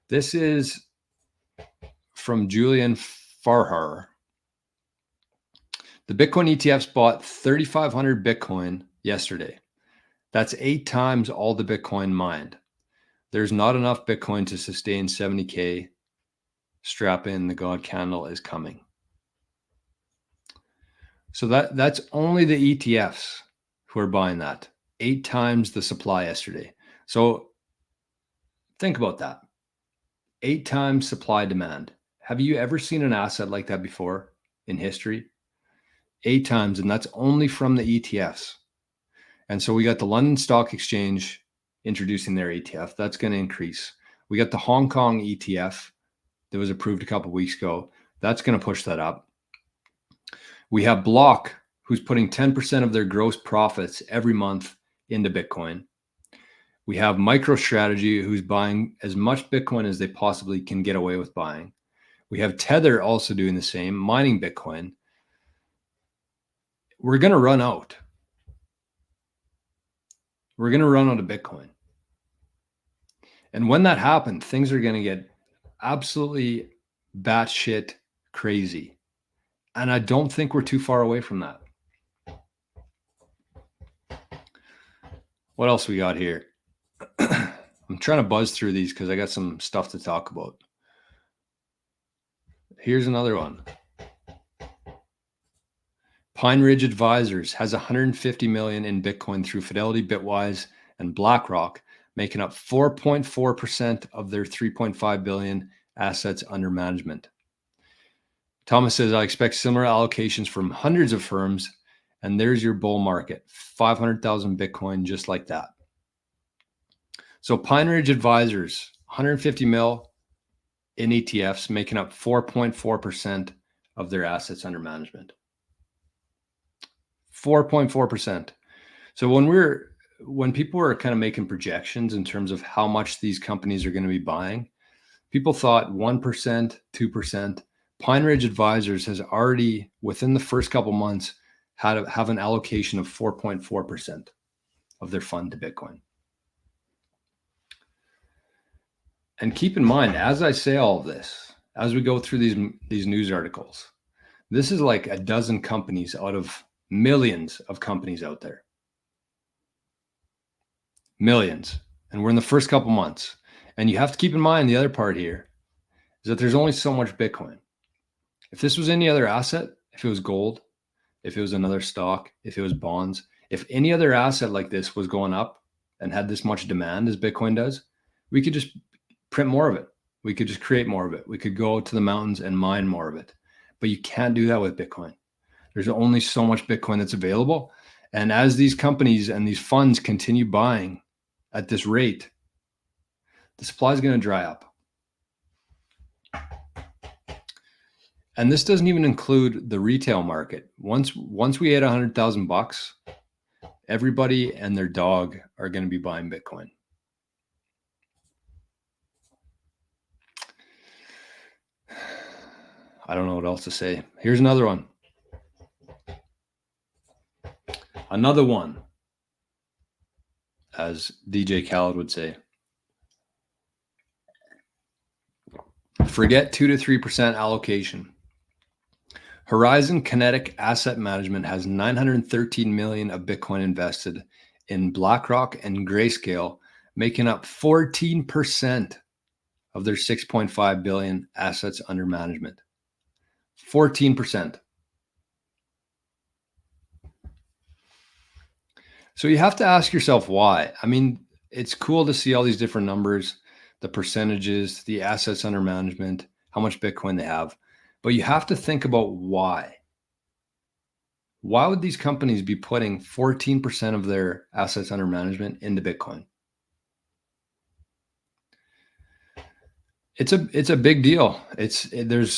This is from Julian Farhar. The Bitcoin ETFs bought 3,500 Bitcoin yesterday. That's 8 times all the Bitcoin mined. There's not enough Bitcoin to sustain 70K. Strap in, the God candle is coming. So that's only the ETFs who are buying that. 8 times the supply yesterday. So think about that. 8 times supply demand. Have you ever seen an asset like that before in history? 8 times, and that's only from the ETFs. And so we got the London Stock Exchange introducing their ETF. That's going to increase. We got the Hong Kong ETF that was approved a couple of weeks ago. That's going to push that up. We have Block, who's putting 10% of their gross profits every month into Bitcoin. We have MicroStrategy, who's buying as much Bitcoin as they possibly can get away with buying. We have Tether also doing the same, mining Bitcoin. We're going to run out. We're going to run out of Bitcoin. And when that happens, things are going to get absolutely batshit crazy. And I don't think we're too far away from that. What else we got here? I'm trying to buzz through these because I got some stuff to talk about. Here's another one. Pine Ridge Advisors has 150 million in Bitcoin through Fidelity, Bitwise, and BlackRock, making up 4.4% of their 3.5 billion assets under management. Thomas says, I expect similar allocations from hundreds of firms, and there's your bull market, 500,000 Bitcoin, just like that. So Pine Ridge Advisors, 150 mil in ETFs, making up 4.4% of their assets under management. 4.4%. So when people were kind of making projections in terms of how much these companies are going to be buying, people thought 1%, 2%. Pine Ridge Advisors has already, within the first couple months, have an allocation of 4.4% of their fund to Bitcoin. And keep in mind, as I say all of this, as we go through these news articles, this is like a dozen companies out of millions of companies out there. Millions. And we're in the first couple months. And you have to keep in mind the other part here is that there's only so much Bitcoin. If this was any other asset, if it was gold, if it was another stock, if it was bonds, if any other asset like this was going up and had this much demand as Bitcoin does, we could just print more of it. We could just create more of it. We could go to the mountains and mine more of it. But you can't do that with Bitcoin. There's only so much Bitcoin that's available. And as these companies and these funds continue buying at this rate, the supply is going to dry up. And this doesn't even include the retail market. Once we hit $100,000, everybody and their dog are going to be buying Bitcoin. I don't know what else to say. Here's another one. Another one, as DJ Khaled would say. Forget 2 to 3% allocation. Horizon Kinetic Asset Management has 913 million of Bitcoin invested in BlackRock and Grayscale, making up 14% of their 6.5 billion assets under management. 14%. So you have to ask yourself why. I mean, it's cool to see all these different numbers, the percentages, the assets under management, how much Bitcoin they have. But you have to think about why. Why would these companies be putting 14% of their assets under management into Bitcoin? It's a big deal. There's